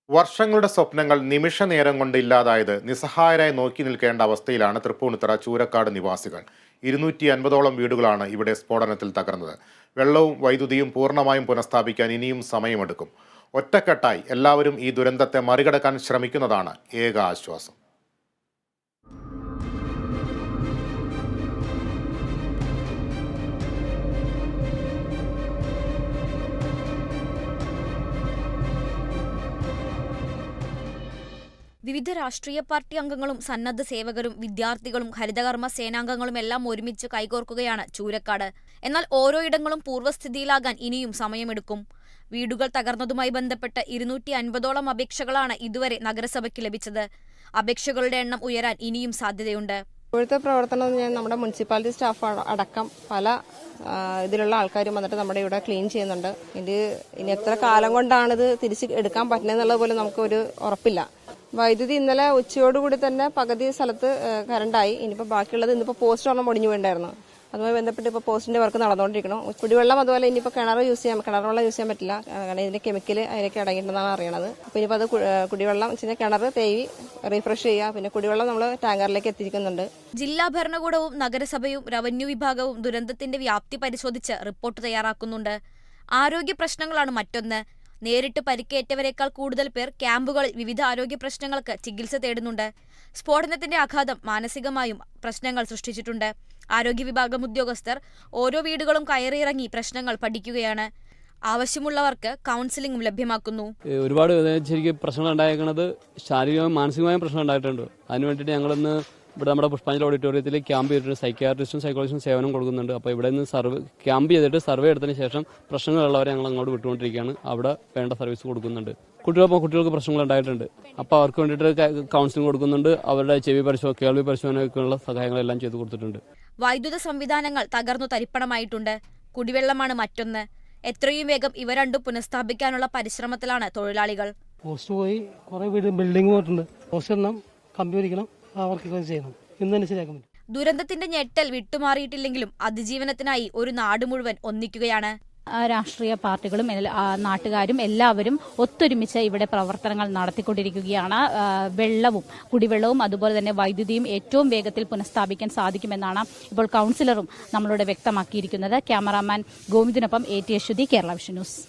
വർഷങ്ങളുടെ സ്വപ്നങ്ങൾ നിമിഷ നേരം കൊണ്ട് ഇല്ലാതായത് നിസ്സഹായരായി നോക്കി നിൽക്കേണ്ട അവസ്ഥയിലാണ് തൃപ്പൂണിത്തുറ ചൂരക്കാട് നിവാസികൾ. 250ഓളം വീടുകളാണ് ഇവിടെ സ്ഫോടനത്തിൽ തകർന്നത്. വെള്ളവും വൈദ്യുതിയും പൂർണ്ണമായും പുനഃസ്ഥാപിക്കാൻ ഇനിയും സമയമെടുക്കും. ഒറ്റക്കെട്ടായി എല്ലാവരും ഈ ദുരന്തത്തെ മറികടക്കാൻ ശ്രമിക്കുന്നതാണ് ഏക ആശ്വാസം. വിവിധ രാഷ്ട്രീയ പാർട്ടി അംഗങ്ങളും സന്നദ്ധ സേവകരും വിദ്യാർത്ഥികളും ഹരിതകർമ്മ സേനാംഗങ്ങളും എല്ലാം ഒരുമിച്ച് കൈകോർക്കുകയാണ് ചൂരക്കാട്. എന്നാൽ ഓരോ ഇടങ്ങളും പൂർവ്വസ്ഥിതിയിലാകാൻ ഇനിയും സമയമെടുക്കും. വീടുകൾ തകർന്നതുമായി ബന്ധപ്പെട്ട് 250ഓളം അപേക്ഷകളാണ് ഇതുവരെ നഗരസഭയ്ക്ക് ലഭിച്ചത്. അപേക്ഷകളുടെ എണ്ണം ഉയരാൻ ഇനിയും സാധ്യതയുണ്ട്. ഇപ്പോഴത്തെ പ്രവർത്തനം നമ്മുടെ മുനിസിപ്പാലിറ്റി സ്റ്റാഫ് അടക്കം പല ഇതിലുള്ള ആൾക്കാരും വന്നിട്ട് നമ്മുടെ ഇവിടെ ക്ലീൻ ചെയ്യുന്നുണ്ട്. ഇനി എത്ര കാലം കൊണ്ടാണിത് തിരിച്ച് എടുക്കാൻ പറ്റുന്നതെന്നുള്ളത് പോലും നമുക്കൊരു ഉറപ്പില്ല. വൈദ്യുതി ഇന്നലെ ഉച്ചയോടുകൂടി തന്നെ പകുതി സ്ഥലത്ത് കറണ്ടായി. ഇനിയിപ്പോൾ ബാക്കിയുള്ളത് ഇന്നിപ്പോൾ പോസ്റ്റ് ഒരെണ്ണം ഒടിഞ്ഞു വേണ്ടായിരുന്നു. അതുമായി ബന്ധപ്പെട്ട് ഇപ്പോൾ പോസ്റ്റിന്റെ വർക്ക് നടന്നുകൊണ്ടിരിക്കണം. കുടിവെള്ളം അതുപോലെ ഇനിയിപ്പോൾ കിണർ വെള്ളം യൂസ് ചെയ്യാൻ പറ്റില്ല. കാരണം ഇതിന്റെ കെമിക്കൽ അതിലേക്ക് അടങ്ങിയിട്ടുണ്ടെന്നാണ് അറിയണത്. അപ്പോൾ ഇനിയിപ്പോൾ അത് കുടിവെള്ളം കിണർ തേവി റീഫ്രഷ് ചെയ്യുക. പിന്നെ കുടിവെള്ളം നമ്മൾ ടാങ്കറിലേക്ക് എത്തിക്കുന്നുണ്ട്. ജില്ലാ ഭരണകൂടവും നഗരസഭയും റവന്യൂ വിഭാഗവും ദുരന്തത്തിന്റെ വ്യാപ്തി പരിശോധിച്ച് റിപ്പോർട്ട് തയ്യാറാക്കുന്നുണ്ട്. ആരോഗ്യ പ്രശ്നങ്ങളാണ് മറ്റൊന്ന്. നേരിട്ട് പരിക്കേറ്റവരെക്കാൾ കൂടുതൽ പേർ ക്യാമ്പുകളിൽ വിവിധ ആരോഗ്യ പ്രശ്നങ്ങൾക്ക് ചികിത്സ തേടുന്നുണ്ട്. സ്ഫോടനത്തിന്റെ ആഘാതം മാനസികമായും പ്രശ്നങ്ങൾ സൃഷ്ടിച്ചിട്ടുണ്ട്. ആരോഗ്യ വിഭാഗം ഉദ്യോഗസ്ഥർ ഓരോ വീടുകളും കയറിയിറങ്ങി പ്രശ്നങ്ങൾ പഠിക്കുകയാണ്. ആവശ്യമുള്ളവർക്ക് കൗൺസിലിംഗും ലഭ്യമാക്കുന്നു. ഒരുപാട് ശരിക്കും പ്രശ്നങ്ങൾ ഉണ്ടായിരിക്കുന്നത് ശാരീരികമായും മാനസികമായും പ്രശ്നം ഉണ്ടായിട്ടുണ്ട്. അതിനു വേണ്ടിയിട്ട് ഞങ്ങളിന്ന് ഇവിടെ നമ്മുടെ പുഷ്പാഞ്ജലി ഓഡിറ്റോറിയത്തിൽ ക്യാമ്പ് ചെയ്തിട്ട് സൈക്യാട്രിസ്റ്റും സൈക്കോളജിസ്റ്റും സേവനം കൊടുക്കുന്നുണ്ട്. അപ്പോൾ ഇവിടെ നിന്ന് ക്യാമ്പ് ചെയ്തിട്ട് സർവേ എടുത്തതിന് ശേഷം പ്രശ്നങ്ങളുള്ളവരെ ഞങ്ങൾ അങ്ങോട്ട് വിട്ടുകൊണ്ടിരിക്കുകയാണ്. അവിടെ വേണ്ട സർവീസ് കൊടുക്കുന്നുണ്ട്. കുട്ടികൾക്ക് പ്രശ്നങ്ങൾ ഉണ്ടായിട്ടുണ്ട്. അപ്പോൾ അവർക്ക് വേണ്ടിയിട്ട് കൗൺസിലിംഗ് കൊടുക്കുന്നുണ്ട്. അവരുടെ കേൾവി പരിശോധനയ്ക്കുള്ള സഹായങ്ങളെല്ലാം ചെയ്തു കൊടുത്തിട്ടുണ്ട്. വൈദ്യുത സംവിധാനങ്ങൾ തകർന്നു തരിപ്പണമായിട്ടുണ്ട്. കുടിവെള്ളമാണ് മറ്റൊന്ന്. എത്രയും വേഗം ഇവ രണ്ടും പുനഃസ്ഥാപിക്കാനുള്ള പരിശ്രമത്തിലാണ് തൊഴിലാളികൾ. പോസ്റ്റ് പോയി, കുറെ വീട് ബിൽഡിംഗ് പോയിട്ടുണ്ട്. പോസ്റ്റ് എണ്ണം കമ്പി വരിക്കണം, അവർക്ക് ചെയ്യണം. ഇന്ന് തന്നെ ശരിയാക്കാൻ പറ്റും. ദുരന്തത്തിന്റെ ഞെട്ടൽ വിട്ടുമാറിയിട്ടില്ലെങ്കിലും അതിജീവനത്തിനായി ഒരു നാട് മുഴുവൻ ഒന്നിക്കുകയാണ്. രാഷ്ട്രീയ പാർട്ടികളും നാട്ടുകാരും എല്ലാവരും ഒത്തൊരുമിച്ച് ഇവിടെ പ്രവർത്തനങ്ങൾ നടത്തിക്കൊണ്ടിരിക്കുകയാണ്. കുടിവെള്ളവും അതുപോലെ തന്നെ വൈദ്യുതിയും ഏറ്റവും വേഗത്തിൽ പുനഃസ്ഥാപിക്കാൻ സാധിക്കുമെന്നാണ് ഇപ്പോൾ കൗൺസിലറും നമ്മളോട് വ്യക്തമാക്കിയിരിക്കുന്നത്. ക്യാമറാമാൻ ഗോവിന്ദിനൊപ്പം AT Aswathy, Kerala Vision news.